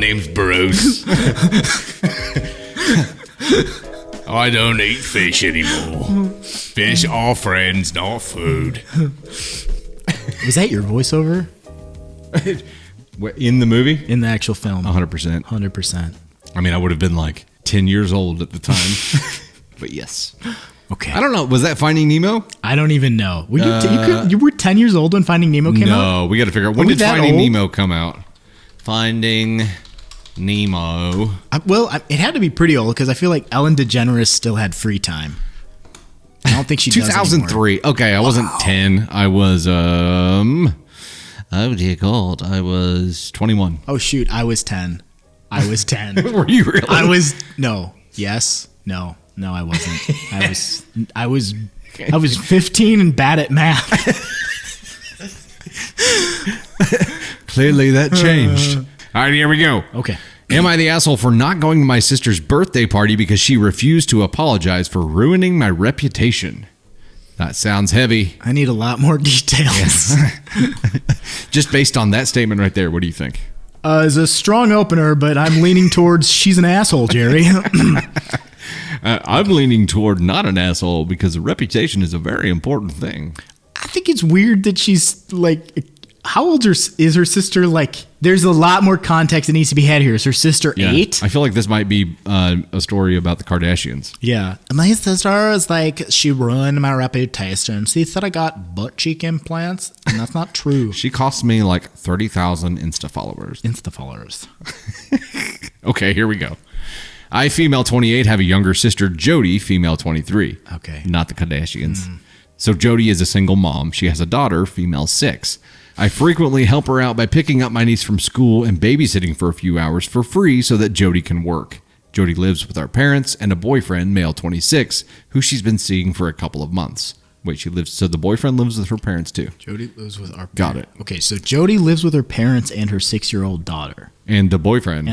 name's Bruce. I don't eat fish anymore. Fish are friends, not food. Was that your voiceover? In the movie? In the actual film? 100%. 100%. I mean, I would have been like 10 years old at the time. But yes. Okay. I don't know. Was that Finding Nemo? I don't even know. You were 10 years old when Finding Nemo came out? No, we got to figure out. When did Finding Nemo come out? Finding Nemo. It had to be pretty old because I feel like Ellen DeGeneres still had free time. I don't think she does 2003. anymore. Okay, I wasn't 10. I was, oh dear God, I was 21. Oh, shoot. I was 10. Were you really? No. Yes. No, I wasn't. I was 15 and bad at math. Clearly that changed. All right, here we go. Okay. Am I the asshole for not going to my sister's birthday party because she refused to apologize for ruining my reputation? That sounds heavy. I need a lot more details. Just based on that statement right there, what do you think? It's a strong opener, but I'm leaning towards she's an asshole, Jerry. I'm leaning toward not an asshole because a reputation is a very important thing. I think it's weird that she's like, how old is her sister? Like, there's a lot more context that needs to be had here. Is her sister 8? I feel like this might be a story about the Kardashians. Yeah. My sister is like, she ruined my reputation. She said I got butt cheek implants, and that's not true. She cost me like 30,000 Insta followers. Okay, here we go. I, female 28, have a younger sister, Jody, female 23. Okay. Not the Kardashians. So Jody is a single mom. She has a daughter, female 6. I frequently help her out by picking up my niece from school and babysitting for a few hours for free so that Jody can work. Jody lives with our parents and a boyfriend, male 26, who she's been seeing for a couple of months. Wait, so the boyfriend lives with her parents too? Jody lives with our parents. Got it. Okay, so Jody lives with her parents and her 6-year-old daughter. And the boyfriend.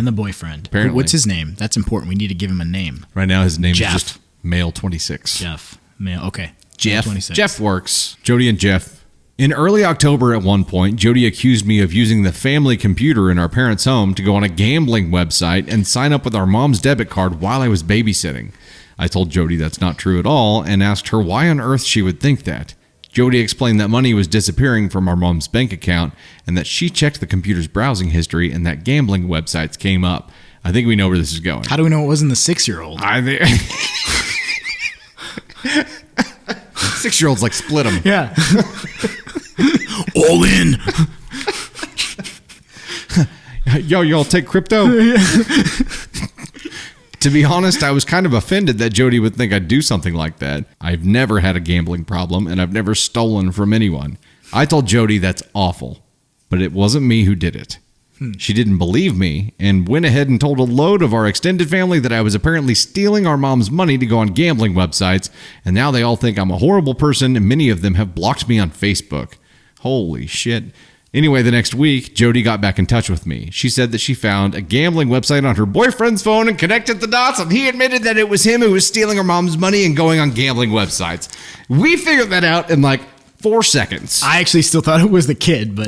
Apparently. What's his name? That's important. We need to give him a name. Right now his name Jeff. is just male 26. Jeff. Male, okay. Jeff. 26. Jeff works. Jody and Jeff. In early October at one point, Jody accused me of using the family computer in our parents' home to go on a gambling website and sign up with our mom's debit card while I was babysitting. I told Jody that's not true at all and asked her why on earth she would think that. Jody explained that money was disappearing from our mom's bank account and that she checked the computer's browsing history and that gambling websites came up. I think we know where this is going. How do we know it wasn't the 6-year-old? I think 6-year-olds like split them. Yeah. All in. Yo, y'all take crypto? To be honest, I was kind of offended that Jody would think I'd do something like that. I've never had a gambling problem, and I've never stolen from anyone. I told Jody that's awful, but it wasn't me who did it. She didn't believe me and went ahead and told a load of our extended family that I was apparently stealing our mom's money to go on gambling websites, and now they all think I'm a horrible person, and many of them have blocked me on Facebook. Holy shit. Anyway, the next week, Jody got back in touch with me. She said that she found a gambling website on her boyfriend's phone and connected the dots, and he admitted that it was him who was stealing her mom's money and going on gambling websites. We figured that out in like 4 seconds. I actually still thought it was the kid, but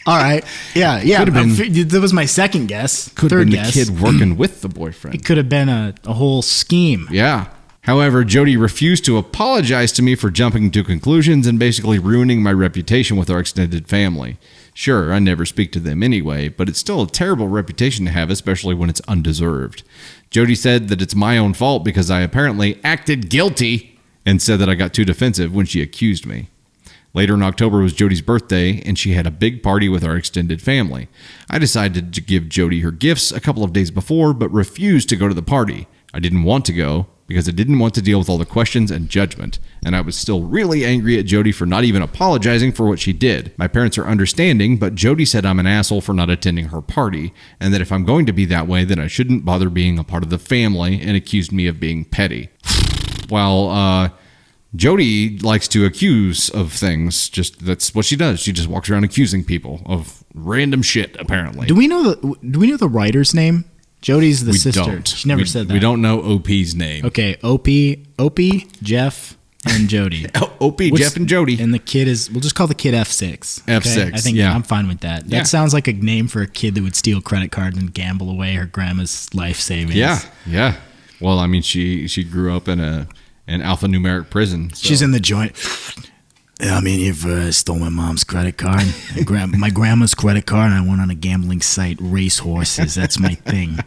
all right. Yeah. That was my second guess. Could have been the kid working with the boyfriend. It could have been a whole scheme. Yeah. However, Jody refused to apologize to me for jumping to conclusions and basically ruining my reputation with our extended family. Sure, I never speak to them anyway, but it's still a terrible reputation to have, especially when it's undeserved. Jody said that it's my own fault because I apparently acted guilty and said that I got too defensive when she accused me. Later in October was Jody's birthday, and she had a big party with our extended family. I decided to give Jody her gifts a couple of days before, but refused to go to the party. I didn't want to go because I didn't want to deal with all the questions and judgment, and I was still really angry at Jody for not even apologizing for what she did. My parents are understanding, but Jody said I'm an asshole for not attending her party, and that if I'm going to be that way, then I shouldn't bother being a part of the family, and accused me of being petty. While Jody likes to accuse of things, that's what she does. She just walks around accusing people of random shit, apparently. Do we know the writer's name? Jody's the sister. Don't. She never said that. We don't know OP's name. Okay, Opie, Jeff. and Jody. OP, Jeff and Jody. And the kid we'll just call the kid F6. F6, I think yeah. I'm fine with that. That sounds like a name for a kid that would steal credit cards and gamble away her grandma's life savings. Yeah. Well, I mean, she grew up in an alphanumeric prison. So. She's in the joint. I mean, you've stole my mom's credit card, my grandma's credit card, and I went on a gambling site, racehorses. That's my thing.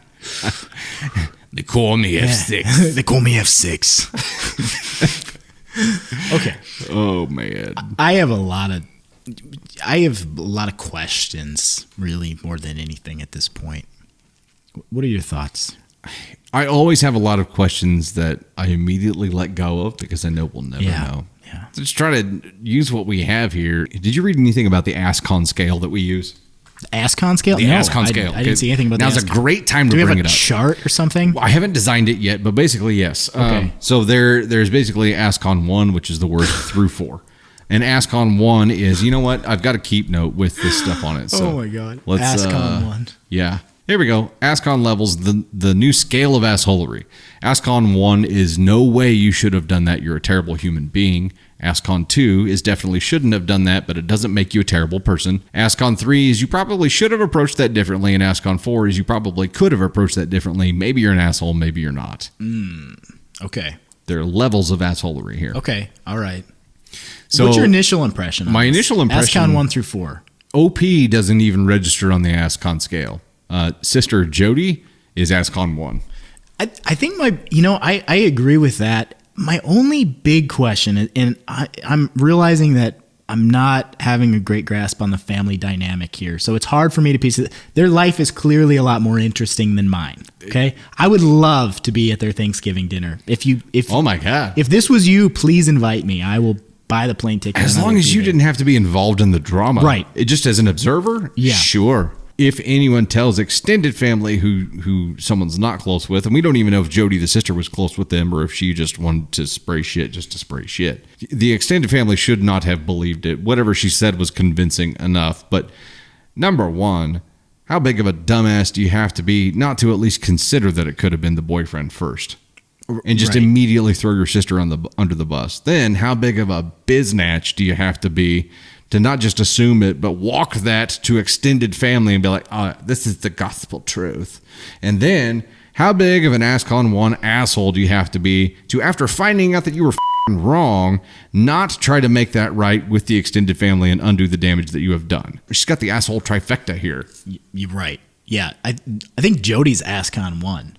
They call me F6. They call me F6. Okay. Oh man. I have a lot of questions, really, more than anything at this point. What are your thoughts? I always have a lot of questions that I immediately let go of because I know we'll never know. Yeah. So just try to use what we have here. Did you read anything about the ASCON scale that we use? The ASCON scale? The No, ASCON scale. I didn't see anything about that. Now's a great time to Do we bring have it a up. chart or something? Well, I haven't designed it yet, but basically, yes. Okay. So there's basically ASCON 1, which is the worst through 4. And ASCON 1 is, you know what? I've got a keep note with this stuff on it. So Oh my God. Let's, ASCON 1. Yeah. Here we go. ASCON levels, the new scale of assholery. ASCON 1 is no way you should have done that. You're a terrible human being. ASCON 2 is definitely shouldn't have done that, but it doesn't make you a terrible person. ASCON 3 is you probably should have approached that differently. And ASCON 4 is you probably could have approached that differently. Maybe you're an asshole, maybe you're not. Okay. There are levels of assholery here. Okay. All right. So What's your initial impression? My initial impression- ASCON 1 through 4. OP doesn't even register on the ASCON scale. Sister Jody is ASCON 1. I think I agree with that. My only big question, and I'm realizing that I'm not having a great grasp on the family dynamic here. So it's hard for me to piece it. Their life is clearly a lot more interesting than mine. Okay. I would love to be at their Thanksgiving dinner. Oh my God. If this was you, please invite me. I will buy the plane ticket. As long as you didn't have to be involved in the drama. Right. It just as an observer? Yeah. Sure. If anyone tells extended family who someone's not close with, and we don't even know if Jody, the sister, was close with them or if she just wanted to spray shit just to spray shit. The extended family should not have believed it. Whatever she said was convincing enough. But number one, how big of a dumbass do you have to be not to at least consider that it could have been the boyfriend first? And just Right. immediately throw your sister under the bus. Then how big of a biznatch do you have to be to not just assume it, but walk that to extended family and be like, this is the gospel truth. And then how big of an ASCON 1 asshole do you have to be to, after finding out that you were wrong, not try to make that right with the extended family and undo the damage that you have done? She's got the asshole trifecta here. You're right. Yeah. I think Jody's ASCON 1.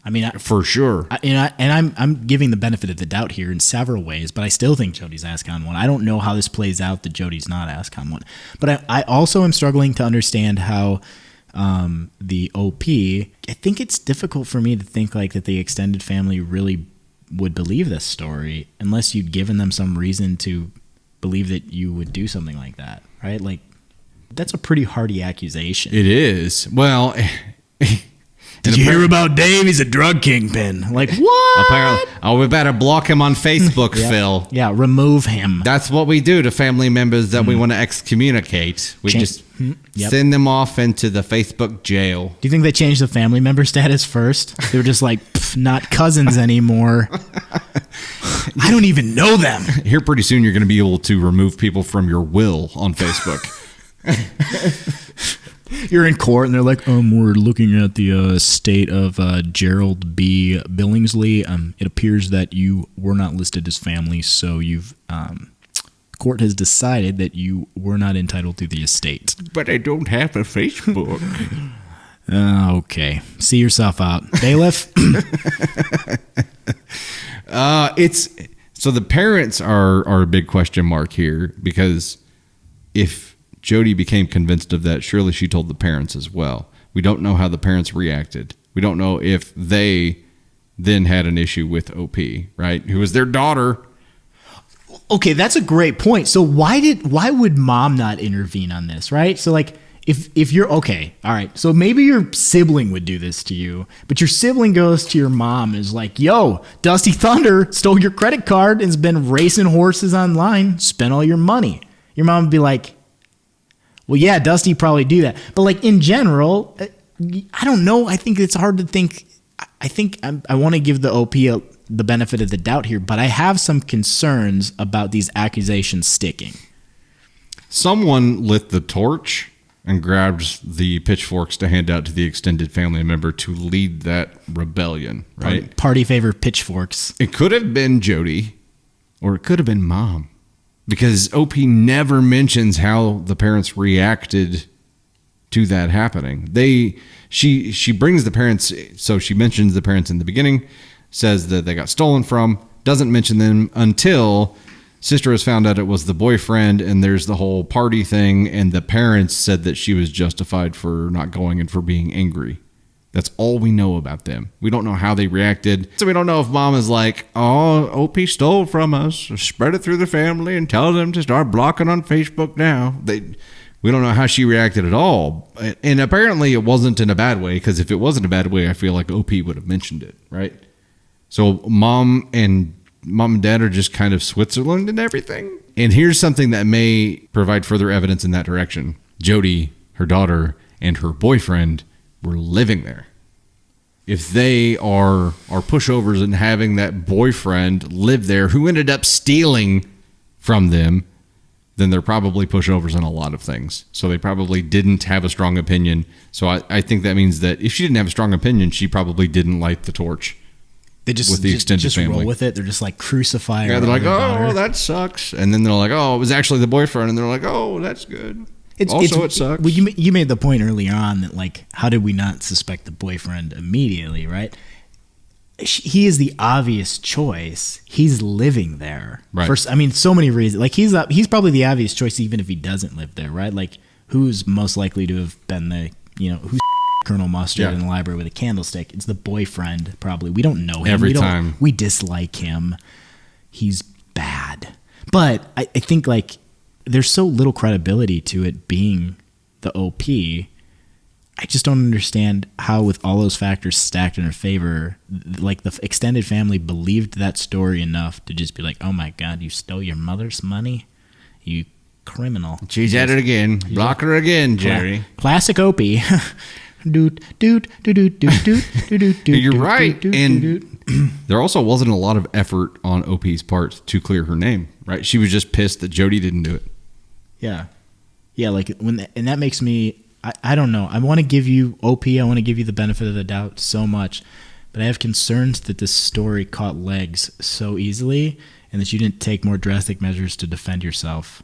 I mean, For sure. I'm giving the benefit of the doubt here in several ways, but I still think Jody's ASCON 1. I don't know how this plays out that Jody's not ASCON 1. But I also am struggling to understand how the OP, I think it's difficult for me to think like that the extended family really would believe this story unless you'd given them some reason to believe that you would do something like that, right? Like, that's a pretty hardy accusation. It is. Well... Did you hear about Dave? He's a drug kingpin. Like, what? Apparently, we better block him on Facebook, Phil. Yeah, remove him. That's what we do to family members that we want to excommunicate. We just send them off into the Facebook jail. Do you think they changed the family member status first? They were just like, not cousins anymore. I don't even know them. Here pretty soon you're going to be able to remove people from your will on Facebook. You're in court and they're like, we're looking at the estate of Gerald B. Billingsley. It appears that you were not listed as family, so you've court has decided that you were not entitled to the estate. But I don't have a Facebook. Okay. See yourself out. Bailiff? So the parents are a big question mark here, because if Jody became convinced of that, surely she told the parents as well. We don't know how the parents reacted. We don't know if they then had an issue with OP, right? Who was their daughter. Okay, that's a great point. So why would mom not intervene on this, right? So like if you're okay, all right. So maybe your sibling would do this to you, but your sibling goes to your mom and is like, "Yo, Dusty Thunder stole your credit card and has been racing horses online, spent all your money." Your mom would be like, "Well, yeah, Dusty probably do that." But like in general, I don't know. I think it's hard to think. I think I want to give the OP the benefit of the doubt here, but I have some concerns about these accusations sticking. Someone lit the torch and grabbed the pitchforks to hand out to the extended family member to lead that rebellion, right? Party favor pitchforks. It could have been Jody, or it could have been Mom, because OP never mentions how the parents reacted to that happening. She brings the parents, so she mentions the parents in the beginning, says that they got stolen from, doesn't mention them until sister has found out it was the boyfriend, and there's the whole party thing, and the parents said that she was justified for not going and for being angry. That's all we know about them. We don't know how they reacted. So we don't know if Mom is like, oh, OP stole from us, spread it through the family and tell them to start blocking on Facebook now. We don't know how she reacted at all. And apparently it wasn't in a bad way, because if it wasn't a bad way, I feel like OP would have mentioned it, right? So Mom and Dad are just kind of Switzerland and everything. And here's something that may provide further evidence in that direction. Jody, her daughter, and her boyfriend were living there. If they are pushovers and having that boyfriend live there who ended up stealing from them, then they're probably pushovers on a lot of things. So they probably didn't have a strong opinion. So I think that means that if she didn't have a strong opinion, she probably didn't light the torch. They just with the extended family. Roll with it. They're just like crucify. Yeah, they're like, oh, that sucks. And then they're like, oh, it was actually the boyfriend. And they're like, oh, that's good. It sucks. Well, you made the point early on that, like, how did we not suspect the boyfriend immediately, right? He is the obvious choice. He's living there. Right. First, I mean, so many reasons. Like, he's probably the obvious choice even if he doesn't live there, right? Like, who's most likely to have been who's Colonel Mustard in the library with a candlestick? It's the boyfriend, probably. We don't know him. Every time. We dislike him. He's bad. But I think, like, there's so little credibility to it being the OP. I just don't understand how, with all those factors stacked in her favor, like, the extended family believed that story enough to just be like, oh my God, you stole your mother's money? You criminal. She's at it again. Block her again, Jerry. Classic OP. You're right. And there also wasn't a lot of effort on OP's part to clear her name, right? She was just pissed that Jody didn't do it. Yeah. Yeah, like, and that makes me, I don't know. I want to give you, OP, I want to give you the benefit of the doubt so much, but I have concerns that this story caught legs so easily and that you didn't take more drastic measures to defend yourself.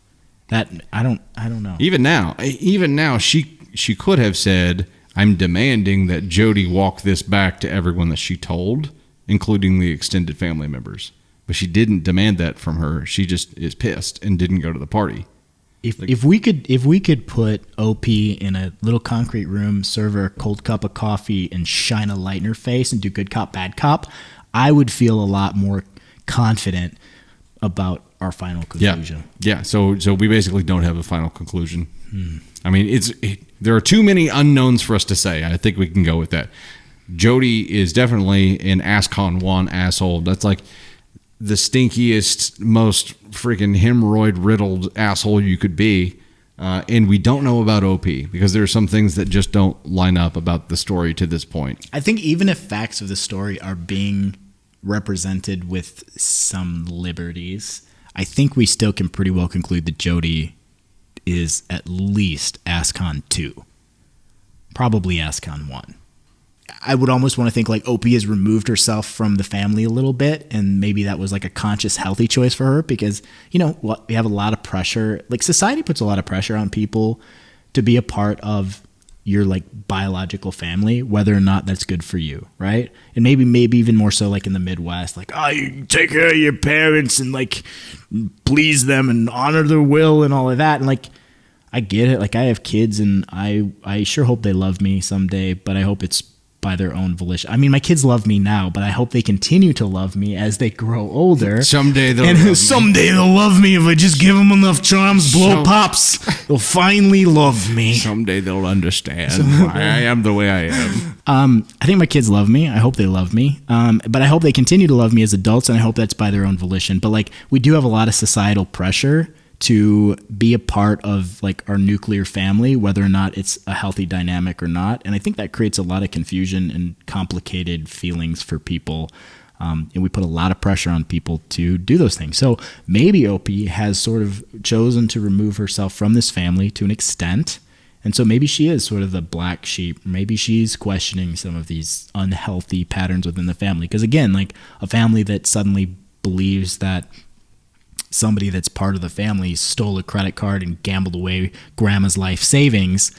That, I don't know. Even now, she could have said, I'm demanding that Jody walk this back to everyone that she told, including the extended family members. But she didn't demand that from her. She just is pissed and didn't go to the party. If we could put OP in a little concrete room, serve her a cold cup of coffee, and shine a light in her face and do good cop, bad cop, I would feel a lot more confident about our final conclusion. Yeah. So we basically don't have a final conclusion. I mean, there are too many unknowns for us to say. I think we can go with that. Jody is definitely an ASCON 1 asshole. That's like the stinkiest, most freaking hemorrhoid-riddled asshole you could be. And we don't know about OP because there are some things that just don't line up about the story to this point. I think even if facts of the story are being represented with some liberties, I think we still can pretty well conclude that Jody is at least ASCON 2. Probably ASCON 1. I would almost want to think like OP has removed herself from the family a little bit, and maybe that was like a conscious, healthy choice for her because, you know, we have a lot of pressure. Like, society puts a lot of pressure on people to be a part of your, like, biological family, whether or not that's good for you, right? And maybe even more so like in the Midwest, like, oh, you take care of your parents and, like, please them and honor their will and all of that. And, like, I get it. Like, I have kids and I sure hope they love me someday, but I hope it's by their own volition. I mean, my kids love me now, but I hope they continue to love me as they grow older. Someday they'll love me if I just give them enough charms, blow pops. They'll finally love me. Someday they'll understand why I am the way I am. I think my kids love me. I hope they love me. But I hope they continue to love me as adults, and I hope that's by their own volition. But, like, we do have a lot of societal pressure to be a part of, like, our nuclear family, whether or not it's a healthy dynamic or not. And I think that creates a lot of confusion and complicated feelings for people. And we put a lot of pressure on people to do those things. So maybe Opie has sort of chosen to remove herself from this family to an extent. And so maybe she is sort of the black sheep. Maybe she's questioning some of these unhealthy patterns within the family. Because again, like a family that suddenly believes that somebody that's part of the family stole a credit card and gambled away grandma's life savings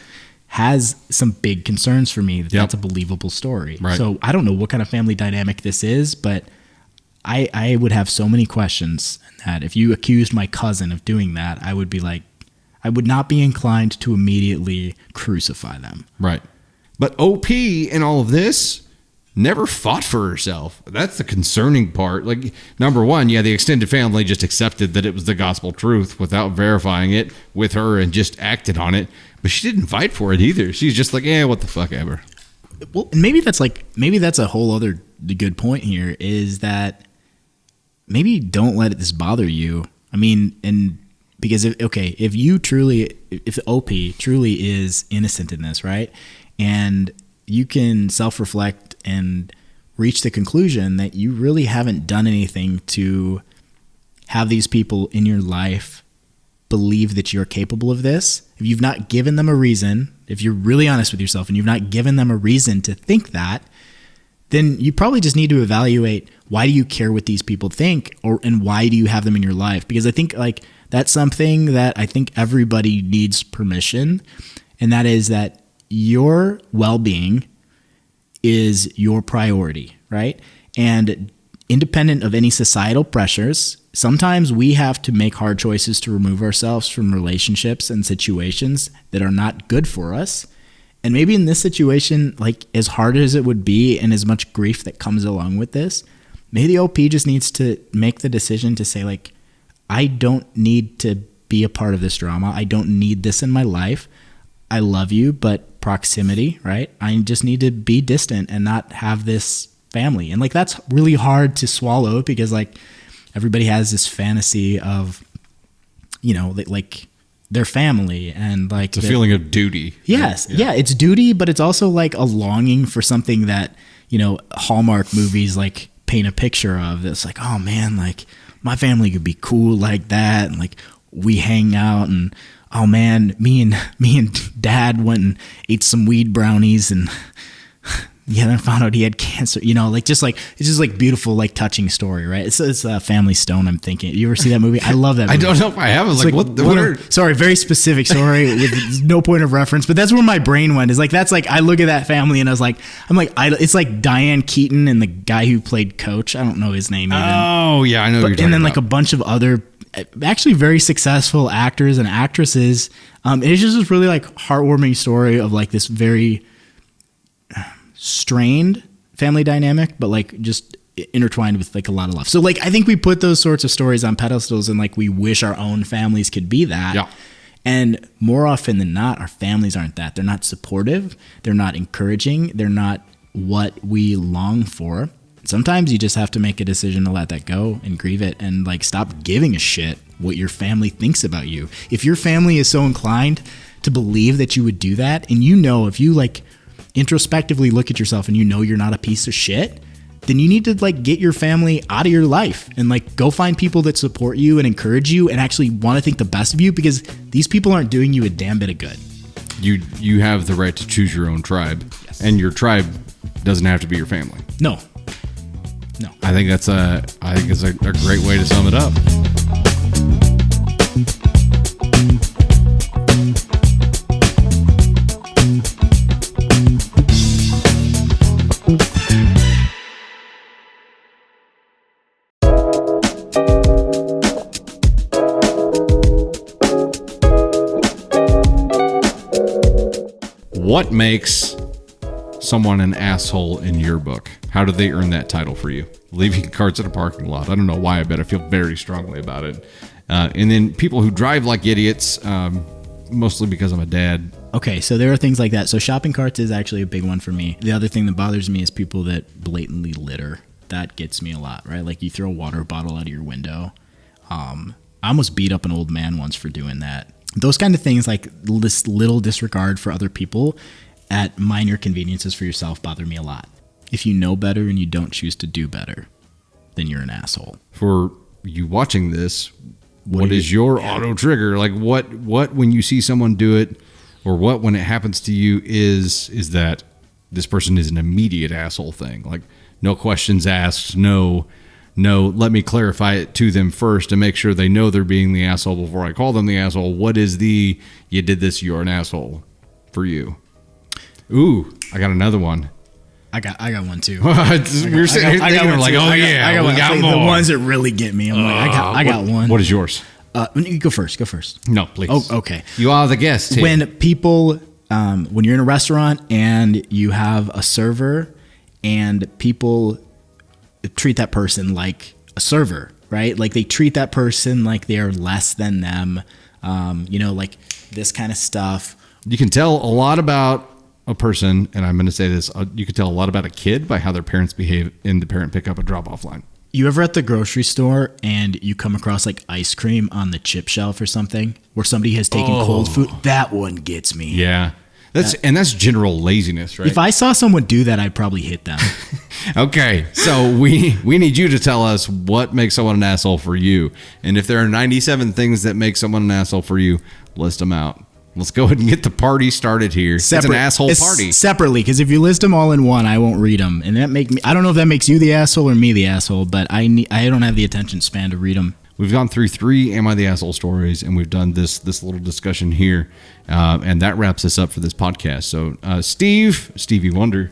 has some big concerns for me. That's a believable story. Right. So I don't know what kind of family dynamic this is, but I would have so many questions that if you accused my cousin of doing that, I would be like, I would not be inclined to immediately crucify them. Right. But OP in all of this never fought for herself. That's the concerning part. Like, number one, the extended family just accepted that it was the gospel truth without verifying it with her and just acted on it. But she didn't fight for it either. She's just like, what the fuck ever. Well, maybe that's a whole other good point here, is that maybe don't let this bother you. I mean, and because if OP truly is innocent in this, right? And you can self-reflect and reach the conclusion that you really haven't done anything to have these people in your life believe that you're capable of this. If you've not given them a reason, if you're really honest with yourself and you've not given them a reason to think that, then you probably just need to evaluate, why do you care what these people think, and why do you have them in your life? Because I think like that's something that I think everybody needs permission, and that is that your well-being is your priority, right? And independent of any societal pressures, sometimes we have to make hard choices to remove ourselves from relationships and situations that are not good for us. And maybe in this situation, like as hard as it would be and as much grief that comes along with this, maybe the OP just needs to make the decision to say, like, I don't need to be a part of this drama. I don't need this in my life. I love you, but proximity, right? I just need to be distant and not have this family. And like, that's really hard to swallow, because like everybody has this fantasy of, like their family, and like it's a feeling of duty. Yes. Yeah. It's duty, but it's also like a longing for something that, Hallmark movies like paint a picture of. It's like, oh man, like my family could be cool like that. And like we hang out, and oh man, me and dad went and ate some weed brownies, and then I found out he had cancer. It's just like beautiful, like touching story, right? It's Family Stone. I'm thinking. You ever see that movie? I love that movie. I don't know if I have. I was what? Sorry, very specific story with no point of reference, but that's where my brain went. Is like, that's like, I look at that family and it's like Diane Keaton and the guy who played Coach. I don't know his name even. Oh yeah, I know. What you're talking and then about. like a bunch of other actually very successful actors and actresses. It's just this really like heartwarming story of like this very strained family dynamic, but like just intertwined with like a lot of love. So like, I think we put those sorts of stories on pedestals, and like we wish our own families could be that. Yeah. And more often than not, our families aren't that. They're not supportive. They're not encouraging. They're not what we long for. Sometimes you just have to make a decision to let that go and grieve it, and like stop giving a shit what your family thinks about you. If your family is so inclined to believe that you would do that, and if you like introspectively look at yourself and you're not a piece of shit, then you need to like get your family out of your life and like go find people that support you and encourage you and actually want to think the best of you, because these people aren't doing you a damn bit of good. You have the right to choose your own tribe. Yes. And your tribe doesn't have to be your family. No. I think it's a great way to sum it up. What makes someone an asshole in your book? How do they earn that title for you? Leaving carts at a parking lot. I don't know why, but I feel very strongly about it. And then people who drive like idiots, mostly because I'm a dad. Okay, so there are things like that. So shopping carts is actually a big one for me. The other thing that bothers me is people that blatantly litter. That gets me a lot, right? Like you throw a water bottle out of your window. I almost beat up an old man once for doing that. Those kind of things, like this little disregard for other people at minor conveniences for yourself, bother me a lot. If you know better and you don't choose to do better, then you're an asshole. For you watching this, what is your auto trigger? Like what when you see someone do it, or what when it happens to you is that this person is an immediate asshole thing? Like no questions asked, no, let me clarify it to them first and make sure they know they're being the asshole before I call them the asshole. What is the you did this, you're an asshole for you? Ooh, I got another one. I got one too. We're sitting here thinking, like, oh yeah, we got more. The ones that really get me. I'm like, I got one. What is yours? You go first. Go first. No, please. Oh, okay. You are the guest here. When people, when you're in a restaurant and you have a server, and people treat that person like a server, right? Like they treat that person like they're less than them. Like this kind of stuff. You can tell a lot about a person, and I'm going to say this, you can tell a lot about a kid by how their parents behave in the parent pickup and drop off line. You ever at the grocery store and you come across like ice cream on the chip shelf or something where somebody has taken cold food? That one gets me. Yeah. That's general laziness, right? If I saw someone do that, I'd probably hit them. Okay, so we need you to tell us what makes someone an asshole for you. And if there are 97 things that make someone an asshole for you, list them out. Let's go ahead and get the party started here. It's an asshole party. Separately, because if you list them all in one, I won't read them. And that make me, I don't know if that makes you the asshole or me the asshole, but I don't have the attention span to read them. We've gone through 3 Am I the Asshole stories, and we've done this little discussion here. And that wraps us up for this podcast. So, Stevie Wonder.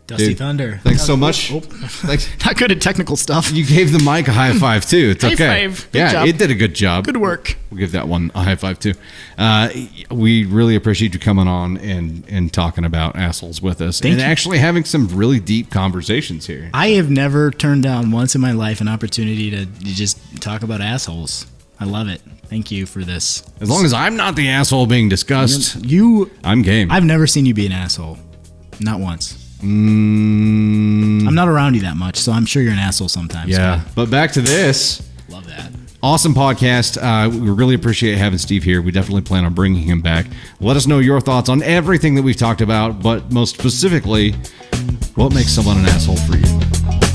Dusty Thunder. Thanks so much. Thanks. Not good at technical stuff. You gave the mic a high five, too. It's okay. High five. Good yeah, job. It did a good job. Good work. We'll give that one a high five, too. We really appreciate you coming on and talking about assholes with us. Thank you. Actually having some really deep conversations here. I have never turned down once in my life an opportunity to just talk about assholes. I love it. Thank you for this. As long as I'm not the asshole being discussed, I'm game. I've never seen you be an asshole. Not once. I'm not around you that much, so I'm sure you're an asshole sometimes. Yeah, but back to this. Love that. Awesome podcast. We really appreciate having Steve here. We definitely plan on bringing him back. Let us know your thoughts on everything that we've talked about, but most specifically, what makes someone an asshole for you?